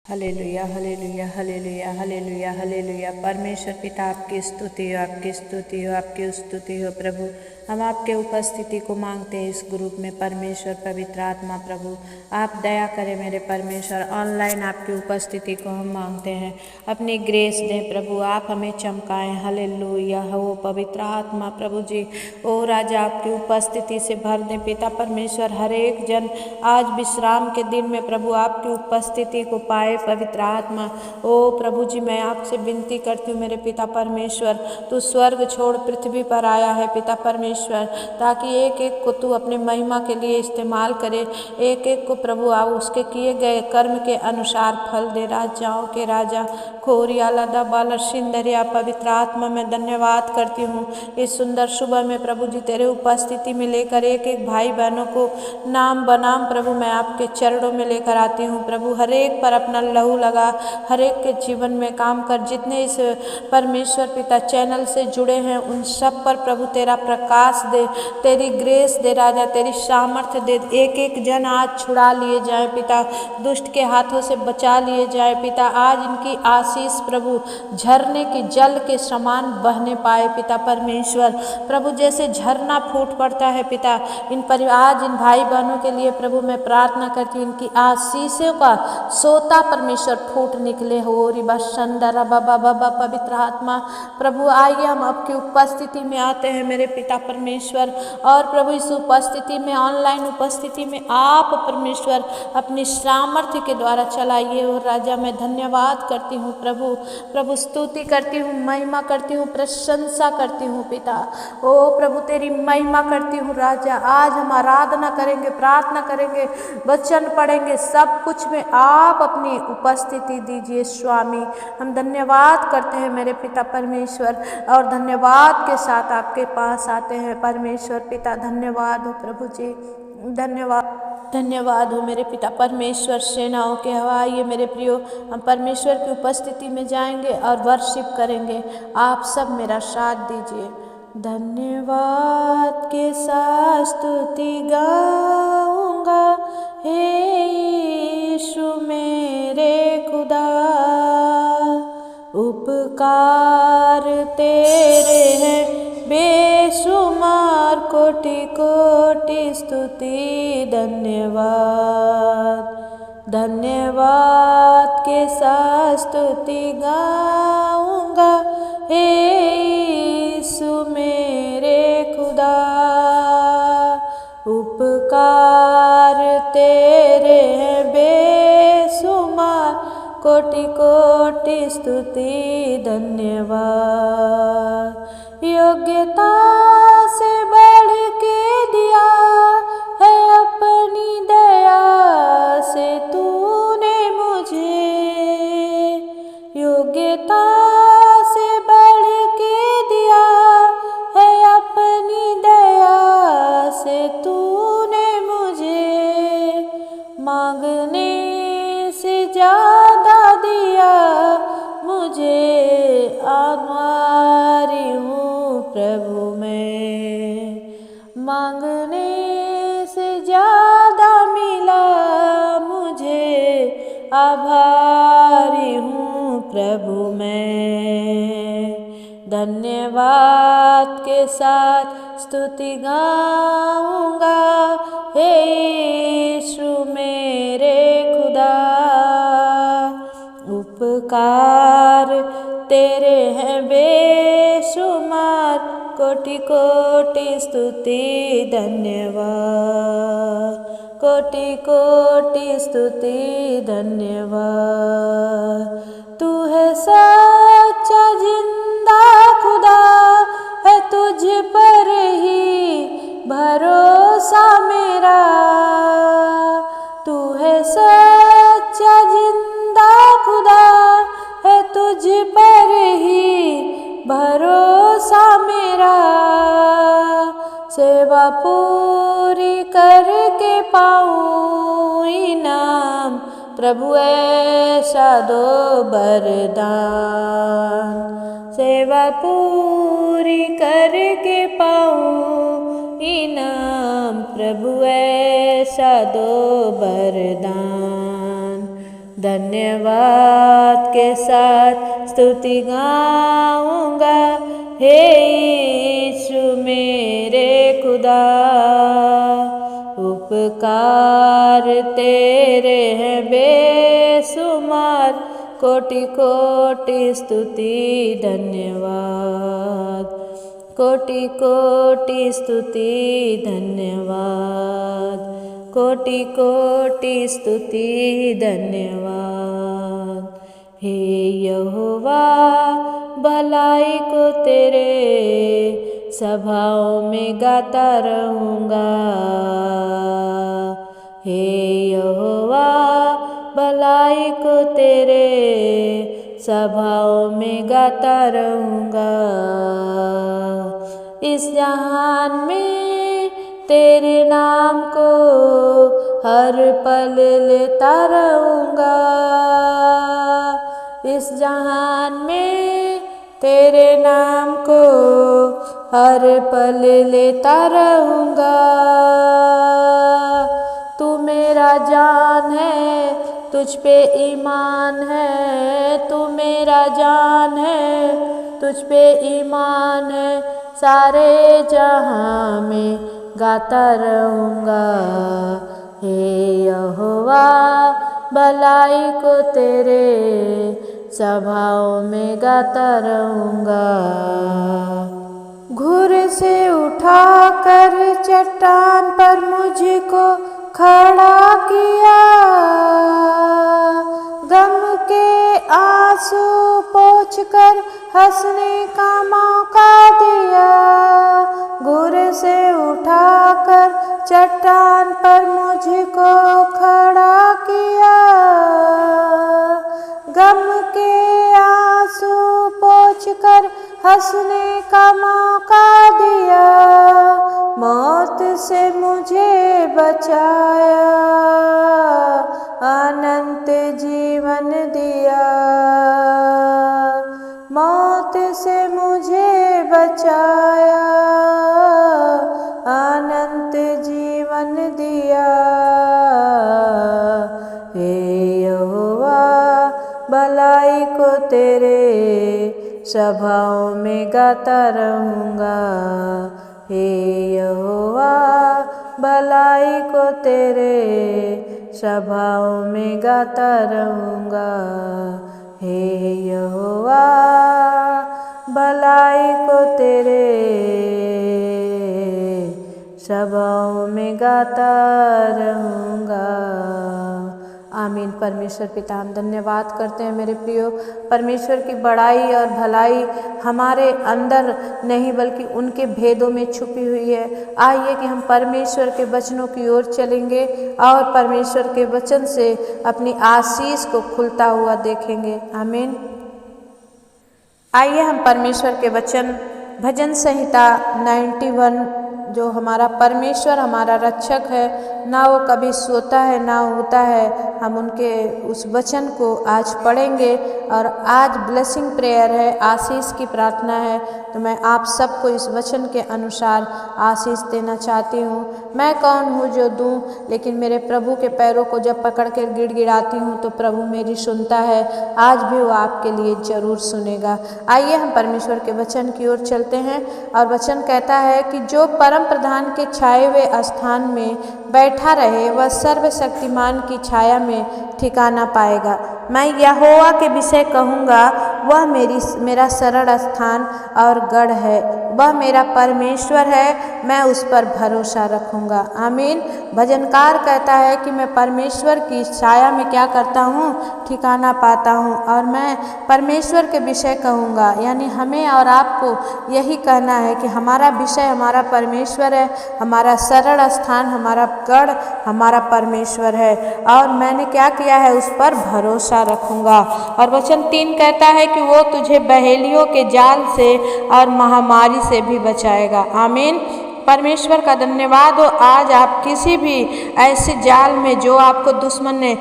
Hallelujah hallelujah hallelujah hallelujah hallelujah. परमेश्वर पिता आपकी स्तुति हो, आपकी स्तुति हो, आपकी स्तुति हो प्रभु। हम आपके उपस्थिति को मांगते हैं इस ग्रुप में। परमेश्वर पवित्र आत्मा प्रभु आप दया करें मेरे परमेश्वर। ऑनलाइन आपकी उपस्थिति को हम मांगते हैं, अपनी ग्रेस दें प्रभु, आप हमें चमकाएं। हालेलुया हो पवित्र आत्मा प्रभु जी। ओ राजा आपकी उपस्थिति से भर दें पिता परमेश्वर। हर एक जन आज विश्राम के दिन में प्रभु आपकी उपस्थिति को पाए पवित्र आत्मा। ओ प्रभु जी मैं आपसे विनती करती हूँ मेरे पिता परमेश्वर, तू स्वर्ग छोड़ पृथ्वी पर आया है पिता परमेश्वर, ताकि एक एक को तू अपने महिमा के लिए इस्तेमाल करे। एक एक को प्रभु आप उसके किए गए कर्म के अनुसार फल दे। राजाओं के राजा खोरिया लदा बाला सिंदरिया पवित्र आत्मा में धन्यवाद करती हूँ इस सुंदर सुबह में प्रभु जी तेरे उपस्थिति में लेकर एक एक भाई बहनों को नाम बनाम प्रभु मैं आपके चरणों में लेकर आती हूँ प्रभु। हर एक पर अपना लहू लगा, हर एक के जीवन में काम कर। जितने इस परमेश्वर पिता चैनल से जुड़े हैं उन सब पर प्रभु तेरा प्रकाश दे, तेरी ग्रेस दे राजा, तेरी सामर्थ्य दे। एक एक जन आज छुड़ा लिए जाए पिता, दुष्ट के हाथों से बचा लिए जाए पिता। आज इनकी आशीष प्रभु झरने की जल के समान बहने पाए पिता परमेश्वर। प्रभु जैसे झरना फूट पड़ता है पिता इन आज इन भाई बहनों के लिए प्रभु मैं प्रार्थना करती हूँ, इनकी आशीषों का सोता परमेश्वर फूट निकले हो। रिबा संदरा बाबा बाबा पवित्र आत्मा प्रभु आइए हम आपकी उपस्थिति में आते हैं मेरे पिता परमेश्वर। और प्रभु इस उपस्थिति में ऑनलाइन उपस्थिति में आप परमेश्वर अपनी सामर्थ्य के द्वारा चलाइए। और राजा मैं धन्यवाद करती हूँ प्रभु, प्रभु स्तुति करती हूँ, महिमा करती हूँ, प्रशंसा करती हूँ पिता। ओ प्रभु तेरी महिमा करती हूँ राजा। आज हम आराधना करेंगे, प्रार्थना करेंगे, वचन पढ़ेंगे, सब कुछ में आप अपनी उपस्थिति दीजिए स्वामी। हम धन्यवाद करते हैं मेरे पिता परमेश्वर और धन्यवाद के साथ आपके पास आते हैं परमेश्वर पिता। धन्यवाद हो प्रभु जी, धन्यवाद धन्यवाद हो मेरे पिता परमेश्वर। सेनाओं के हवाई मेरे प्रियो, हम परमेश्वर की उपस्थिति में जाएंगे और वर्शिप करेंगे। आप सब मेरा साथ दीजिए। धन्यवाद के साथ स्तुति गाऊंगा हे यीशु मेरे खुदा, उपकार तेरे हैं बेशुमार, कोटि कोटि स्तुति धन्यवाद। धन्यवाद के साथ स्तुति गाऊंगा हे यीशु मेरे खुदा, उपकार तेरे हैं बेशुमार, कोटि कोटि स्तुति धन्यवाद। योग्यता से बढ़ के दिया है अपनी दया से तूने मुझे, योग्यता से बढ़ के दिया है अपनी दया से तूने मुझे, मांगने से ज्यादा दिया मुझे, आभारी हूँ प्रभु मैं। मांगने से ज्यादा मिला मुझे, आभारी हूँ प्रभु मैं। धन्यवाद के साथ स्तुति गाऊंगा हे यीशु मेरे खुदा, उपकार तेरे हैं बेशुमार, कोटि कोटि स्तुति धन्यवाद, कोटि कोटि स्तुति धन्यवाद। तू है सच्चा जिंदा खुदा, है तुझ पर ही भरोसा मेरा। तू है सच्चा जिंदा खुदा, है तुझ पर ही भरोसा मेरा। सेवा पूरी करके पाऊँ इनाम, प्रभु ऐसा दो वरदान। सेवा पूरी करके पाऊँ इनाम, प्रभु ऐसा दो वरदान। धन्यवाद के साथ स्तुति गाऊंगा, हे यीशु मेरे खुदा। उपकार तेरे हैं बेशुमार, कोटि कोटि स्तुति धन्यवाद, कोटि कोटि स्तुति धन्यवाद, कोटि कोटि स्तुति धन्यवाद। हे यहोवा भलाई को तेरे सभाओं में गाता रहूँगा, हे यहोवा भलाई को तेरे सभाओं में गाता रहूँगा। इस जहान में तेरे नाम को हर पल लेता रहूँगा, इस जहान में तेरे नाम को हर पल लेता रहूँगा। तू मेरा जान है, तुझ पे ईमान है, तू मेरा जान है, तुझ पे ईमान है, सारे जहां में गाता रहूँगा। हे यहोवा भलाई को तेरे सभाओं में गाता रहूँगा। घुर से उठाकर चट्टान पर मुझको खड़ा किया, गम के आंसू पोंछकर हंसने का मौका दिया। घुर से उठाकर चट्टान पर मुझको खड़ा किया, गम के आंसू पोंछकर हंसने का मौका दिया। मौत से मुझे बचाया, अनंत जीवन दिया। मौत से मुझे बचाया, अनंत जीवन दिया। हे यहोवा भलाई को तेरे सभाओं में गाता रहूँगा, हे यहोवा भलाई को तेरे सभाओं में गाता रहूँगा। हे यहोवा भलाई को तेरे सभाओं में गाता रहूँगा। आमीन। परमेश्वर पिता, हम धन्यवाद करते हैं मेरे प्रियो। परमेश्वर की बड़ाई और भलाई हमारे अंदर नहीं बल्कि उनके भेदों में छुपी हुई है। आइए कि हम परमेश्वर के वचनों की ओर चलेंगे और परमेश्वर के वचन से अपनी आशीष को खुलता हुआ देखेंगे। आमीन। आइए हम परमेश्वर के वचन भजन संहिता 91, जो हमारा परमेश्वर हमारा रक्षक है, ना वो कभी सोता है ना उगता है, हम उनके उस वचन को आज पढ़ेंगे। और आज ब्लेसिंग प्रेयर है, आशीष की प्रार्थना है। तो मैं आप सबको इस वचन के अनुसार आशीष देना चाहती हूँ। मैं कौन हूँ जो दूँ, लेकिन मेरे प्रभु के पैरों को जब पकड़ कर गिड़गिड़ाती हूँ तो प्रभु मेरी सुनता है। आज भी वो आपके लिए ज़रूर सुनेगा। आइए हम परमेश्वर के वचन की ओर चलते हैं। और वचन कहता है कि जो परम प्रधान के छाए हुए स्थान में बैठा रहे वह सर्वशक्तिमान की छाया में ठिकाना पाएगा। मैं यहोवा के विषय कहूँगा, वह मेरा शरण स्थान और गढ़ है, वह मेरा परमेश्वर है, मैं उस पर भरोसा रखूँगा। आमीन। भजनकार कहता है कि मैं परमेश्वर की छाया में क्या करता हूँ, ठिकाना पाता हूँ। और मैं परमेश्वर के विषय कहूँगा, यानी हमें और आपको यही कहना है कि हमारा विषय हमारा परमेश्वर है, हमारा शरण स्थान, हमारा गढ़ हमारा परमेश्वर है। और मैंने क्या किया है, उस पर भरोसा रखूँगा। और वचन 3 कहता है कि वो तुझे बहेलियों के जाल से और महामारी से भी बचाएगा। आमीन। परमेश्वर का धन्यवाद हो। आज आप किसी भी ऐसे जाल में जो आपको दुश्मन ने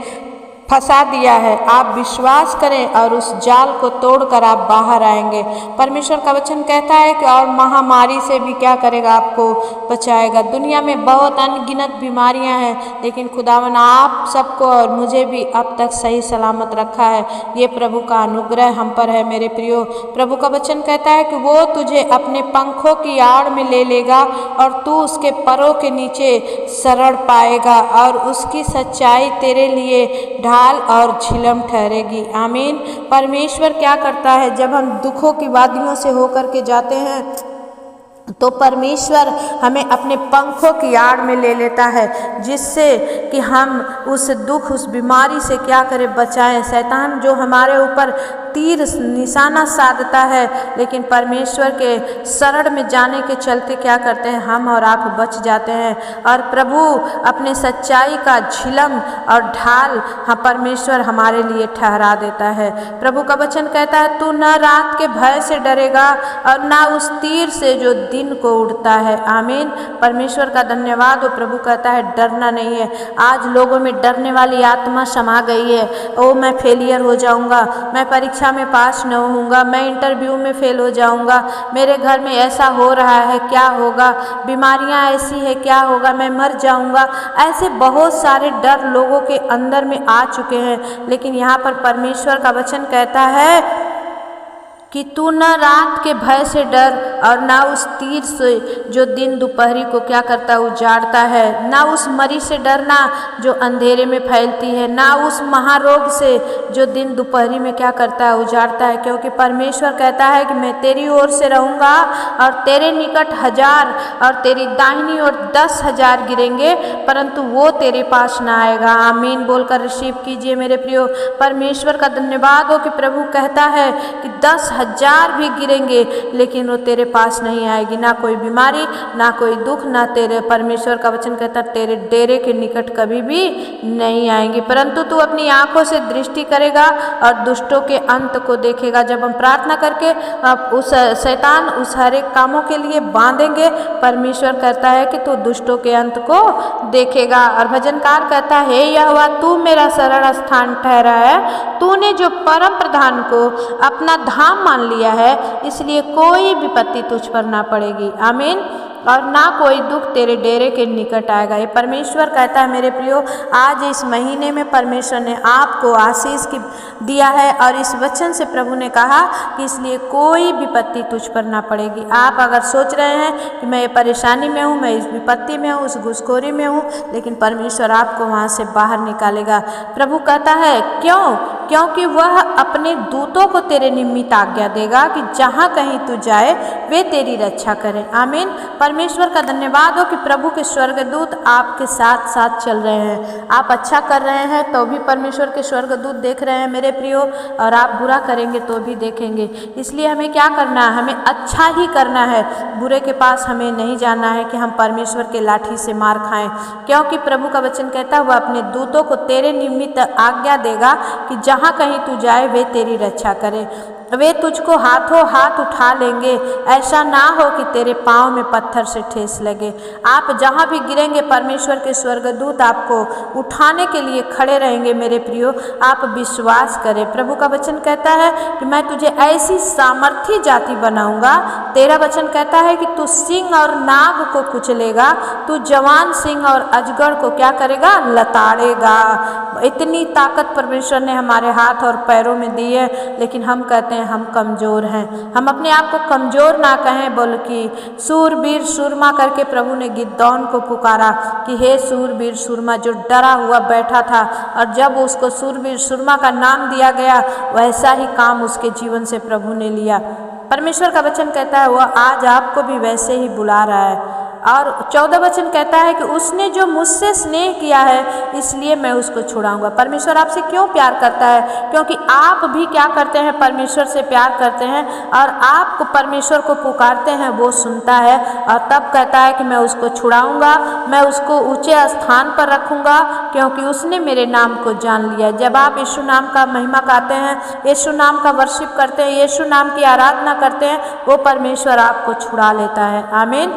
फंसा दिया है। आप विश्वास करें और उस जाल को तोड़कर आप बाहर आएंगे। परमेश्वर का वचन कहता है कि और महामारी से भी क्या करेगा, आपको बचाएगा। दुनिया में बहुत अनगिनत बीमारियां हैं, लेकिन खुदावन आप सबको और मुझे भी अब तक सही सलामत रखा है। ये प्रभु का अनुग्रह हम पर है मेरे प्रियो। प्रभु का वचन कहता है कि वो तुझे अपने पंखों की आड़ में ले लेगा और तू उसके परों के नीचे शरण पाएगा और उसकी सच्चाई तेरे लिए ढाल और झिलम ठहरेगी। आमीन। परमेश्वर क्या करता है, जब हम दुखों की वादियों से होकर के जाते हैं तो परमेश्वर हमें अपने पंखों की आड़ में ले लेता है, जिससे कि हम उस दुख, उस बीमारी से क्या करें, बचाएं। शैतान जो हमारे ऊपर तीर निशाना साधता है, लेकिन परमेश्वर के शरण में जाने के चलते क्या करते हैं, हम और आप बच जाते हैं। और प्रभु अपने सच्चाई का झिलम और ढाल परमेश्वर हमारे लिए ठहरा देता है। प्रभु का वचन कहता है, तू न रात के भय से डरेगा और ना उस तीर से जो दिन को उड़ता है। आमीन। परमेश्वर का धन्यवाद हो। प्रभु कहता है डरना नहीं है। आज लोगों में डरने वाली आत्मा समा गई है। ओ मैं फेलियर हो जाऊंगा, मैं परीक्षा में पास न होऊंगा, मैं इंटरव्यू में फेल हो जाऊंगा, मेरे घर में ऐसा हो रहा है, क्या होगा, बीमारियां ऐसी है, क्या होगा, मैं मर जाऊंगा। ऐसे बहुत सारे डर लोगों के अंदर में आ चुके हैं, लेकिन यहाँ पर परमेश्वर का वचन कहता है कि तू न रात के भय से डर और ना उस तीर से जो दिन दोपहरी को क्या करता है, उजाड़ता है, ना उस मरी से डरना जो अंधेरे में फैलती है, ना उस महारोग से जो दिन दोपहरी में क्या करता है, उजाड़ता है। क्योंकि परमेश्वर कहता है कि मैं तेरी ओर से रहूँगा और तेरे निकट 1000 और तेरी दाहिनी ओर 10,000 गिरेंगे, परंतु वो तेरे पास ना आएगा। आमीन बोलकर रिसीव कीजिए मेरे प्रियो। परमेश्वर का धन्यवाद हो कि प्रभु कहता है कि 10,000 भी गिरेंगे, लेकिन वो तेरे पास नहीं आएगी। ना कोई बीमारी, ना कोई दुख, ना तेरे, परमेश्वर का वचन कहता है तेरे डेरे के निकट कभी भी नहीं आएंगे, परंतु तू अपनी आंखों से दृष्टि करेगा और दुष्टों के अंत को देखेगा। जब हम प्रार्थना करके उस शैतान उस हर एक कामों के लिए बांधेंगे, परमेश्वर कहता है कि तू दुष्टों के अंत को देखेगा। और भजनकार कहता है, यहोवा तू मेरा शरण स्थान ठहरा है, तूने जो परम प्रधान को अपना धाम मान लिया है, इसलिए कोई विपत्ति तुझ पर ना पड़ेगी। आमीन। और ना कोई दुख तेरे डेरे के निकट आएगा। ये परमेश्वर कहता है मेरे प्रियो, आज इस महीने में परमेश्वर ने आपको आशीष की दिया है और इस वचन से प्रभु ने कहा कि इसलिए कोई विपत्ति तुझ पर ना पड़ेगी। आप अगर सोच रहे हैं कि मैं ये परेशानी में हूँ, मैं इस विपत्ति में हूँ, उस घुसखोरी में हूँ, लेकिन परमेश्वर आपको वहाँ से बाहर निकालेगा। प्रभु कहता है क्यों? क्योंकि वह अपने दूतों को तेरे निमित्त आज्ञा देगा कि जहाँ कहीं तू जाए वे तेरी रक्षा करें। आमीन। परमेश्वर का धन्यवाद हो कि प्रभु के स्वर्गदूत आपके साथ साथ चल रहे हैं। आप अच्छा कर रहे हैं तो भी परमेश्वर के स्वर्गदूत देख रहे हैं मेरे प्रियो, और आप बुरा करेंगे तो भी देखेंगे। इसलिए हमें क्या करना है? हमें अच्छा ही करना है। बुरे के पास हमें नहीं जाना है कि हम परमेश्वर के लाठी से मार खाएं, क्योंकि प्रभु का वचन कहता है वह अपने दूतों को तेरे निमित्त आज्ञा देगा कि जहाँ कहीं तू जाए वे तेरी रक्षा करें। वे तुझको हाथों हाथ उठा लेंगे, ऐसा ना हो कि तेरे पाँव में पत्थर से ठेस लगे। आप जहाँ भी गिरेंगे परमेश्वर के स्वर्गदूत आपको उठाने के लिए खड़े रहेंगे मेरे प्रियो। आप विश्वास करें। प्रभु का वचन कहता है कि मैं तुझे ऐसी सामर्थी जाति बनाऊंगा। तेरा वचन कहता है कि तू सिंह और नाग को कुचलेगा, तू जवान सिंह और अजगर को क्या करेगा? लताड़ेगा। इतनी ताकत परमेश्वर ने हमारे हाथ और पैरों में दी है, लेकिन हम कहते हैं हम कमज़ोर हैं। हम अपने आप को कमज़ोर ना कहें, बल्कि सूरवीर सूरमा करके प्रभु ने गिदौन को पुकारा कि हे सूरवीर सूरमा, जो डरा हुआ बैठा था, और जब उसको सूरवीर सूरमा का नाम दिया गया, वैसा ही काम उसके जीवन से प्रभु ने लिया। परमेश्वर का वचन कहता है वह आज आपको भी वैसे ही बुला रहा है। और 14 वचन कहता है कि उसने जो मुझसे स्नेह किया है इसलिए मैं उसको छुड़ाऊंगा। परमेश्वर आपसे क्यों प्यार करता है? क्योंकि आप भी क्या करते हैं? परमेश्वर से प्यार करते हैं, और आपको परमेश्वर को पुकारते हैं, वो सुनता है और तब कहता है कि मैं उसको छुड़ाऊंगा, मैं उसको ऊंचे स्थान पर रखूंगा, क्योंकि उसने मेरे नाम को जान लिया। जब आप यीशु नाम का महिमा गाते हैं, यीशु नाम का वर्शिप करते हैं, यीशु नाम की आराधना करते हैं, वो परमेश्वर आपको छुड़ा लेता है। आमीन।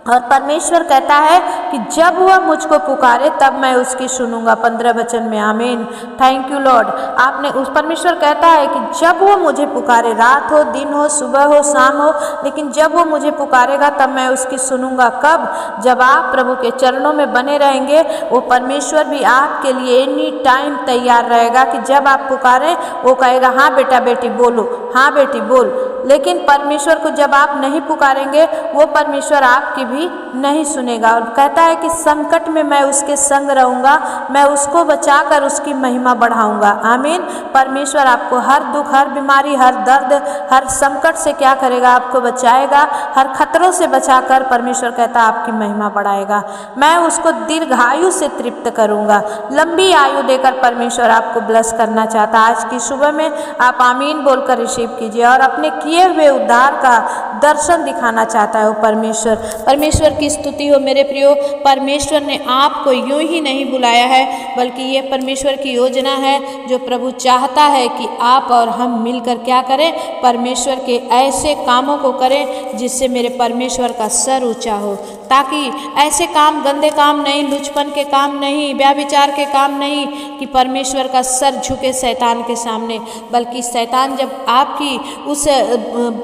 और परमेश्वर कहता है कि जब वह मुझको पुकारे तब मैं उसकी सुनूंगा। 15 वचन में। आमीन। Thank you Lord. आपने उस परमेश्वर कहता है कि जब वो मुझे पुकारे, रात हो, दिन हो, सुबह हो, शाम हो, लेकिन जब वो मुझे पुकारेगा तब मैं उसकी सुनूंगा। कब? जब आप प्रभु के चरणों में बने रहेंगे, वो परमेश्वर भी आपके लिए एनी टाइम तैयार रहेगा कि जब आप पुकारें वो कहेगा हाँ बेटा बेटी बोलो, हाँ बेटी बोल। लेकिन परमेश्वर को जब आप नहीं पुकारेंगे वो परमेश्वर आपकी भी नहीं सुनेगा। और कहता है कि संकट में मैं उसके संग रहूँगा, मैं उसको बचाकर उसकी महिमा बढ़ाऊँगा। आमीन। परमेश्वर आपको हर दुख, हर बीमारी, हर दर्द, हर संकट से क्या करेगा? आपको बचाएगा। हर खतरों से बचाकर परमेश्वर कहता है आपकी महिमा बढ़ाएगा। मैं उसको दीर्घायु से तृप्त करूँगा। लंबी आयु देकर परमेश्वर आपको ब्लेस करना चाहता है। आज की सुबह में आप आमीन बोलकर रिसीव कीजिए और अपने किए हुए उद्धार का दर्शन दिखाना चाहता है वो परमेश्वर। परमेश्वर की स्तुति हो मेरे प्रियो। परमेश्वर ने आपको यूं ही नहीं बुलाया है, बल्कि ये परमेश्वर की योजना है जो प्रभु चाहता है कि आप और हम मिलकर क्या करें? परमेश्वर के ऐसे कामों को करें जिससे मेरे परमेश्वर का सर ऊंचा हो, ताकि ऐसे काम, गंदे काम नहीं, लुचपन के काम नहीं, व्याभिचार के काम नहीं कि परमेश्वर का सर झुके शैतान के सामने। बल्कि शैतान जब आपकी उस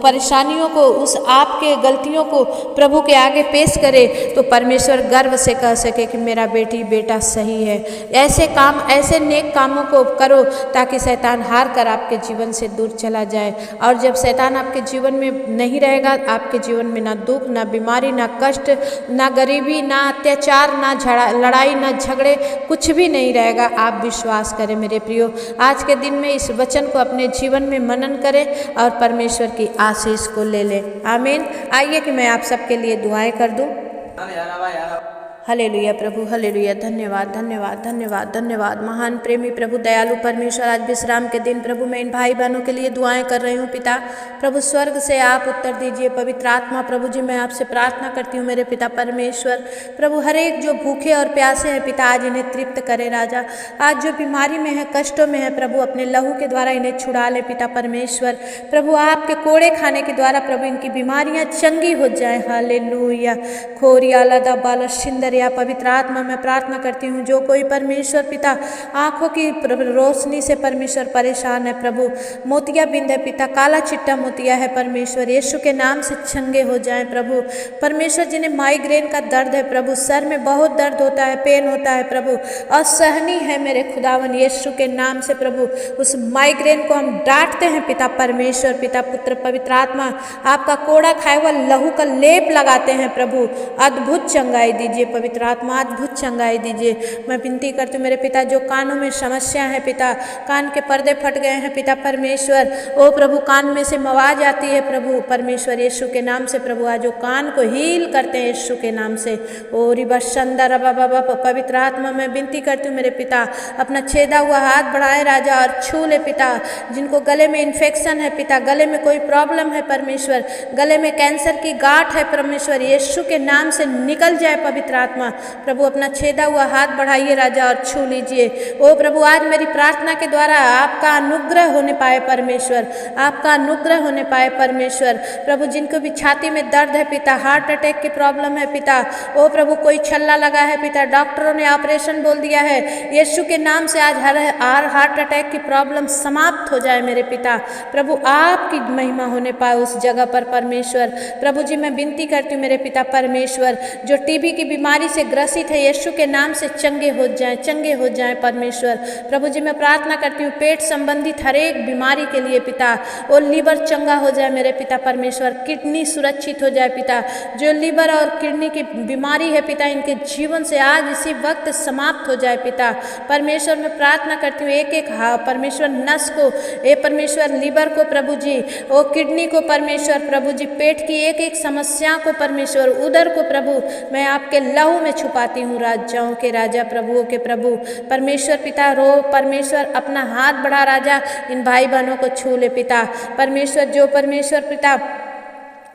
परेशानियों को, उस आपके गलतियों को प्रभु के आगे पेश करे तो परमेश्वर गर्व से कह सके कि मेरा बेटी बेटा सही है। ऐसे काम, ऐसे नेक कामों को करो ताकि शैतान हार कर आपके जीवन से दूर चला जाए। और जब शैतान आपके जीवन में नहीं रहेगा, आपके जीवन में ना दुख, ना बीमारी, ना कष्ट, ना गरीबी, ना अत्याचार, ना लड़ाई, ना झगड़े, कुछ भी नहीं रहेगा। आप विश्वास करें मेरे प्रियो। आज के दिन में इस वचन को अपने जीवन में मनन करें और परमेश्वर की आशीष को ले लें। आमीन। आइए कि मैं आप सबके लिए दुआएं कर दूं। हालेलुया प्रभु, हालेलुया। धन्यवाद, धन्यवाद, धन्यवाद, धन्यवाद। महान प्रेमी प्रभु, दयालु परमेश्वर, आज विश्राम के दिन प्रभु मैं इन भाई बहनों के लिए दुआएं कर रही हूँ। पिता प्रभु, स्वर्ग से आप उत्तर दीजिए। पवित्र आत्मा प्रभु जी, मैं आपसे प्रार्थना करती हूँ मेरे पिता परमेश्वर। प्रभु हर एक जो भूखे और प्यासे हैं पिता, आज इन्हें तृप्त करे राजा। आज जो बीमारी में है, कष्टों में है प्रभु, अपने लहू के द्वारा इन्हें छुड़ा ले पिता परमेश्वर। प्रभु आपके कोड़े खाने के द्वारा प्रभु इनकी बीमारियाँ चंगी हो जाए। हालेलुया। खोरिया लदा बाला शिंदर या पवित्र आत्मा, मैं प्रार्थना करती हूँ जो कोई परमेश्वर पिता आँखों की रोशनी से परमेश्वर परेशान है प्रभु, मोतिया बिंद है पिता, काला चिट्टा मोतिया है परमेश्वर, यीशु के नाम से चंगे हो जाएं प्रभु। परमेश्वर जिन्हें माइग्रेन का दर्द है प्रभु, सर में बहुत दर्द होता है, पेन होता है प्रभु, असहनीय है मेरे खुदावन, यीशु के नाम से प्रभु उस माइग्रेन को हम डांटते हैं पिता परमेश्वर। पिता पुत्र पवित्र आत्मा, आपका कोड़ा खाए हुआ लहू का लेप लगाते हैं प्रभु। अद्भुत चंगाई दीजिए पवित्र आत्मा, अद्भुत चंगाई दीजिए। मैं विनती करती हूँ मेरे पिता, जो कानों में समस्या है पिता, कान के पर्दे फट गए हैं पिता परमेश्वर, ओ प्रभु कान में से आवाज आती है प्रभु परमेश्वर, यीशु के नाम से प्रभु आज वो कान को हील करते हैं यीशु के नाम से। ओ रिबा शंदर बाबा, पवित्र आत्मा मैं विनती करती हूँ मेरे पिता, अपना छेदा हुआ हाथ बढ़ाए राजा और छू ले पिता। जिनको गले में इन्फेक्शन है पिता, गले में कोई प्रॉब्लम है परमेश्वर, गले में कैंसर की गांठ है परमेश्वर, यीशु के नाम से निकल जाए पवित्र आत्मा। प्रभु अपना छेदा हुआ हाथ बढ़ाइए राजा और छू लीजिए। ओ प्रभु आज मेरी प्रार्थना के द्वारा आपका अनुग्रह होने पाए परमेश्वर, आपका अनुग्रह होने पाए परमेश्वर। प्रभु जिनको भी छाती में दर्द है पिता, हार्ट अटैक की प्रॉब्लम है पिता, ओ प्रभु कोई छल्ला लगा है पिता, डॉक्टरों ने ऑपरेशन बोल दिया है, यीशु के नाम से आज हर हार्ट अटैक की प्रॉब्लम समाप्त हो जाए मेरे पिता। प्रभु आपकी महिमा होने पाए उस जगह पर परमेश्वर। प्रभु जी मैं विनती करती हूँ मेरे पिता परमेश्वर, जो टीबी की बीमारी से ग्रसित है यीशु के नाम से चंगे हो जाएं, चंगे हो जाएं परमेश्वर। प्रभु जी मैं प्रार्थना करती हूँ पेट संबंधित हर एक बीमारी के लिए पिता, वो लीवर चंगा हो जाए मेरे पिता परमेश्वर, किडनी सुरक्षित हो जाए पिता, जो लीवर और किडनी की बीमारी है पिता इनके जीवन से आज इसी वक्त समाप्त हो जाए पिता परमेश्वर। मैं प्रार्थना करती हूँ एक एक परमेश्वर नस को, ए परमेश्वर लीवर को प्रभु जी, ओ किडनी को परमेश्वर, प्रभु जी पेट की एक एक समस्या को परमेश्वर, उदर को प्रभु मैं आपके लहू में छुपाती हूँ। राजाओं के राजा, प्रभुओं के प्रभु परमेश्वर पिता, रो परमेश्वर अपना हाथ बढ़ा राजा, इन भाई बहनों को छू ले पिता परमेश्वर, जो परमेश्वर पिता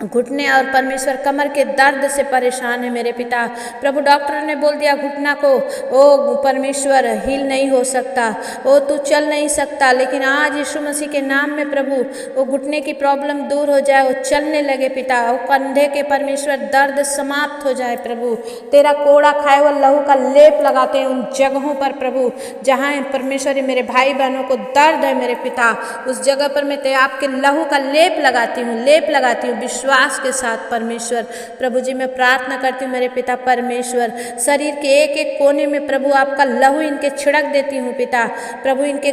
घुटने और परमेश्वर कमर के दर्द से परेशान है मेरे पिता। प्रभु डॉक्टर ने बोल दिया घुटना को, ओ परमेश्वर हील नहीं हो सकता, ओ तू चल नहीं सकता, लेकिन आज यीशु मसीह के नाम में प्रभु वो घुटने की प्रॉब्लम दूर हो जाए, वो चलने लगे पिता। वो कंधे के परमेश्वर दर्द समाप्त हो जाए प्रभु। तेरा कोड़ा खाए हुआ लहू का लेप लगाते हैं उन जगहों पर प्रभु जहाँ परमेश्वर मेरे भाई बहनों को दर्द है मेरे पिता, उस जगह पर मैं आपके लहू का लेप लगाती हूँ विश्वास के साथ परमेश्वर। प्रभु जी मैं प्रार्थना करती हूँ मेरे पिता परमेश्वर, शरीर के एक एक कोने में प्रभु आपका लहू इनके छिड़क देती हूँ पिता। प्रभु इनके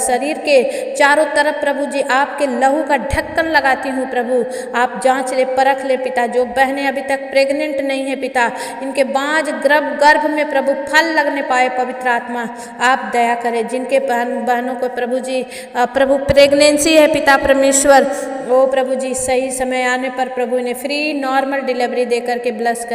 शरीर के चारों तरफ प्रभु जी आपके लहू का ढक्कन लगाती हूँ प्रभु। आप जांच ले परख ले पिता। जो बहनें अभी तक प्रेग्नेंट नहीं है पिता, इनके बाँझ गर्भ में प्रभु फल लगने पाए पवित्र आत्मा आप दया करें। जिनके बहनों को प्रभु जी प्रभु प्रेगनेंसी है पिता परमेश्वर, वो प्रभु जी सही समय आने पर प्रभु इन्हें फ्री नॉर्मल डिलीवरी दे करके ब्लस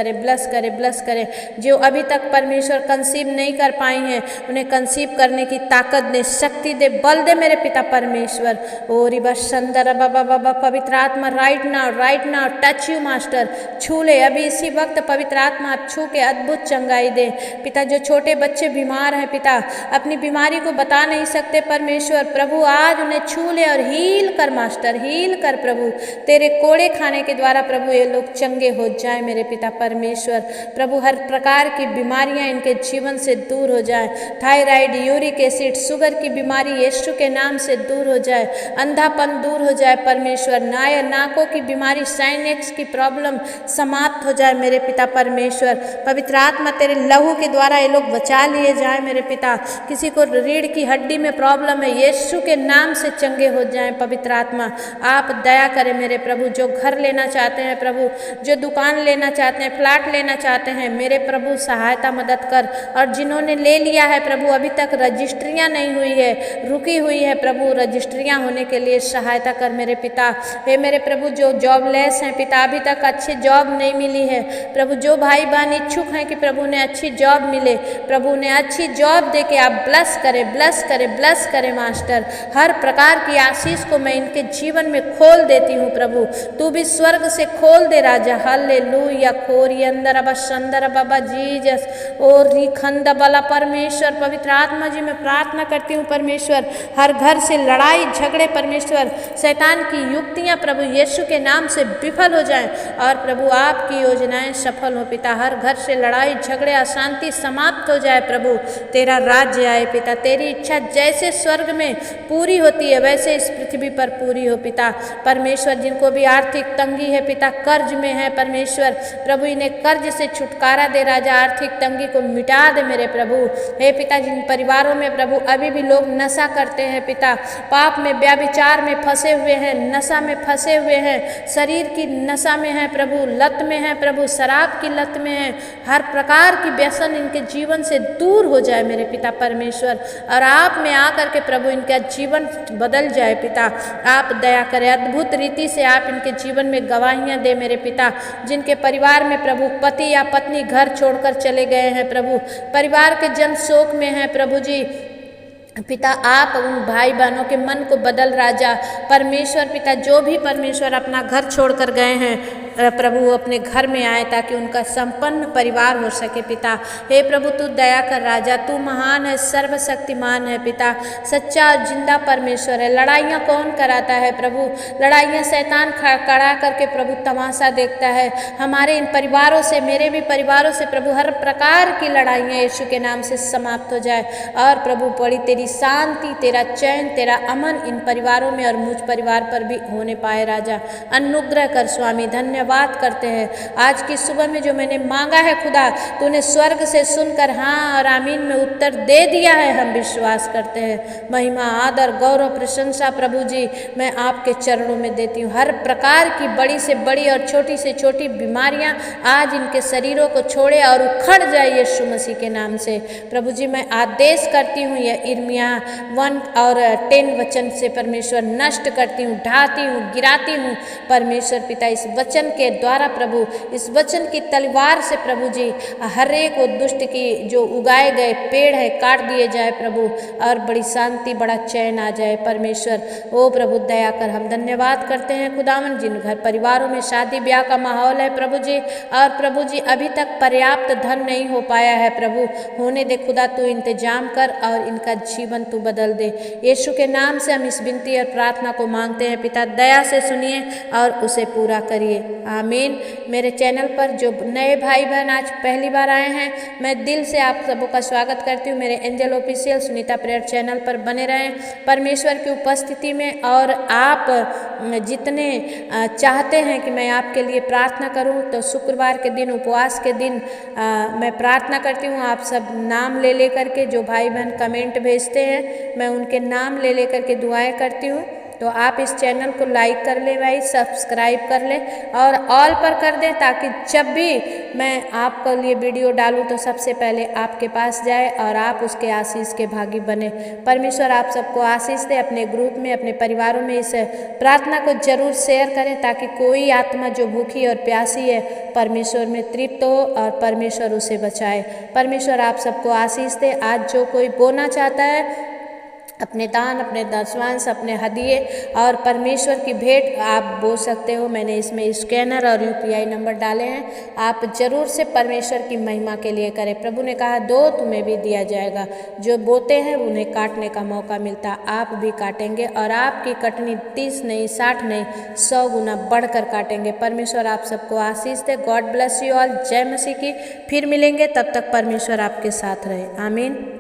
करे। जो अभी तक परमेश्वर कंसीव नहीं कर पाई हैं उन्हें कंसीव करने की ताकत दे, शक्ति दे, बल दे मेरे पिता परमेश्वर। ओ रिबा संदर बाबा पवित्र आत्मा right now touch you master, छू ले अभी इसी वक्त पवित्र आत्मा आप छू के अद्भुत चंगाई दे पिता। जो छोटे बच्चे बीमार हैं पिता, अपनी बीमारी को बता नहीं सकते परमेश्वर, प्रभु आज उन्हें छू ले और हील कर मास्टर, हील कर प्रभु। तेरे कोड़े खाने के द्वारा प्रभु ये लोग चंगे हो जाए मेरे पिता परमेश्वर। प्रभु हर प्रकार की बीमारियां इनके जीवन से दूर हो जाए। थायराइड, यूरिक एसिड, शुगर की बीमारी यीशु के नाम से दूर हो जाए। अंधापन दूर हो जाए परमेश्वर। नाकों की बीमारी, साइनेक्स की प्रॉब्लम समाप्त हो जाए मेरे पिता परमेश्वर। पवित्र आत्मा तेरे लहू के द्वारा ये लोग बचा लिए जाए मेरे पिता। किसी को रीढ़ की हड्डी में प्रॉब्लम है, यीशु के नाम से चंगे हो जाएं पवित्र आत्मा आप दया करें मेरे प्रभु। जो घर लेना चाहते हैं प्रभु, जो दुकान लेना चाहते हैं, फ्लैट लेना चाहते हैं मेरे प्रभु सहायता मदद कर। और जिन्होंने ले लिया है प्रभु अभी तक रजिस्ट्रियाँ नहीं हुई है, रुकी हुई है प्रभु, रजिस्ट्रियाँ होने के लिए सहायता कर मेरे पिता। हे मेरे प्रभु जो जॉबलेस हैं पिता, अभी तक अच्छी जॉब नहीं मिली है प्रभु, जो भाई बहन इच्छुक हैं कि प्रभु ने अच्छी जॉब मिले, प्रभु ने अच्छी जॉब दे के आप ब्लस करे मास्टर। हर प्रकार की आशीष को मैं इनके जीवन में खोल देती हूँ प्रभु। तू भी स्वर्ग से खोल दे राजा। हालेलुया। खोरी अंदर अब संदर बाबा जीजस और रिखंद बला परमेश्वर। पवित्र आत्मा जी मैं प्रार्थना करती हूँ परमेश्वर, हर घर से लड़ाई झगड़े परमेश्वर, शैतान की युक्तियाँ प्रभु यीशु के नाम से विफल हो जाएं और प्रभु आपकी योजनाएं सफल हो पिता। हर घर से लड़ाई झगड़े अशांति समाप्त हो जाए प्रभु। तेरा राज्य आए पिता, तेरी इच्छा जैसे स्वर्ग में पूरी होती है वैसे इस पृथ्वी पर पूरी हो पिता परमेश्वर। जिनको भी आर्थिक तंगी है पिता, कर्ज में है परमेश्वर, प्रभु इन्हें कर्ज से छुटकारा दे राजा, आर्थिक तंगी को मिटा दे मेरे प्रभु। हे पिता जिन परिवारों में प्रभु अभी भी लोग नशा करते हैं पिता, पाप में व्यभिचार में फंसे हुए हैं, नशा में फंसे हुए हैं, शरीर की नशा में है प्रभु, लत में है प्रभु, शराब की लत में है, हर प्रकार की व्यसन इनके जीवन से दूर हो जाए मेरे पिता परमेश्वर। और आप में आकर के प्रभु इनका जीवन बदल जाए पिता। आप दया करें, अद्भुत रीति से आप इनके जीवन में गवाहियाँ दे मेरे पिता। जिनके परिवार में प्रभु पति या पत्नी घर छोड़कर चले गए हैं प्रभु, परिवार के जन शोक में हैं प्रभु जी पिता, आप उन भाई बहनों के मन को बदल राजा परमेश्वर पिता। जो भी परमेश्वर अपना घर छोड़कर गए हैं प्रभु अपने घर में आए ताकि उनका संपन्न परिवार हो सके पिता। हे प्रभु तू दया कर राजा, तू महान है, सर्वशक्तिमान है पिता, सच्चा और जिंदा परमेश्वर है। लड़ाइयाँ कौन कराता है प्रभु? लड़ाइयाँ शैतान खड़ा करके प्रभु तमाशा देखता है। हमारे इन परिवारों से, मेरे भी परिवारों से प्रभु हर प्रकार की लड़ाइयाँ यीशु के नाम से समाप्त हो जाए और प्रभु बड़ी तेरी शांति, तेरा चैन, तेरा अमन इन परिवारों में और मुझ परिवार पर भी होने पाए राजा। अनुग्रह कर स्वामी, धन्यवाद करते हैं। आज की सुबह में जो मैंने मांगा है खुदा, तूने स्वर्ग से सुनकर हाँ और आमीन में उत्तर दे दिया है, हम विश्वास करते हैं। महिमा, आदर, गौरव, प्रशंसा प्रभु जी मैं आपके चरणों में देती हूँ। हर प्रकार की बड़ी से बड़ी और छोटी से छोटी बीमारियाँ आज इनके शरीरों को छोड़े और उखड़ जाए यीशु मसीह के नाम से प्रभु जी। मैं आदेश करती हूँ यह इर्मिया 1 और 10 वचन से परमेश्वर नष्ट करती हूँ, ढाती हूँ, गिराती हूँ परमेश्वर पिता। इस वचन के द्वारा प्रभु, इस वचन की तलवार से प्रभु जी हर एक वो दुष्ट की जो उगाए गए पेड़ है काट दिए जाए प्रभु, और बड़ी शांति बड़ा चैन आ जाए परमेश्वर। ओ प्रभु दया कर, हम धन्यवाद करते हैं खुदावन, जिन घर परिवारों में शादी ब्याह का माहौल है प्रभु जी, और प्रभु जी अभी तक पर्याप्त धन नहीं हो पाया है प्रभु, होने दे खुदा, तू इंतजाम कर और इनका जीवन तू बदल दे। यीशु के नाम से हम इस विनती और प्रार्थना को मांगते हैं पिता, दया से सुनिए और उसे पूरा करिए, आमीन। मेरे चैनल पर जो नए भाई बहन आज पहली बार आए हैं, मैं दिल से आप सबों का स्वागत करती हूँ। मेरे angel official Sunita prayer channel पर बने रहें परमेश्वर की उपस्थिति में, और आप जितने चाहते हैं कि मैं आपके लिए प्रार्थना करूं, तो शुक्रवार के दिन, उपवास के दिन मैं प्रार्थना करती हूं। आप सब नाम ले ले करके, जो भाई बहन कमेंट भेजते हैं, मैं उनके नाम ले ले करके दुआएं करती हूं। तो आप इस चैनल को लाइक कर ले भाई, सब्सक्राइब कर ले और ऑल पर कर दें, ताकि जब भी मैं आपके लिए वीडियो डालूं तो सबसे पहले आपके पास जाए और आप उसके आशीष के भागी बने। परमेश्वर आप सबको आशीष दे। अपने ग्रुप में, अपने परिवारों में इस प्रार्थना को जरूर शेयर करें, ताकि कोई आत्मा जो भूखी और प्यासी है परमेश्वर में तृप्त हो और परमेश्वर उसे बचाए। परमेश्वर आप सबको आशीष दे। आज जो कोई बोना चाहता है, अपने दान, अपने दशवांश, अपने हदिये और परमेश्वर की भेंट आप बो सकते हो। मैंने इसमें स्कैनर और UPI नंबर डाले हैं, आप जरूर से परमेश्वर की महिमा के लिए करें। प्रभु ने कहा, दो तुम्हें भी दिया जाएगा, जो बोते हैं उन्हें काटने का मौका मिलता, आप भी काटेंगे और आपकी कटनी 30 नहीं, 60 नहीं, 100 गुना बढ़कर काटेंगे। परमेश्वर आप सबको आशीष दे। God bless you all. जय मसीह की। फिर मिलेंगे, तब तक परमेश्वर आपके साथ रहे, आमीन।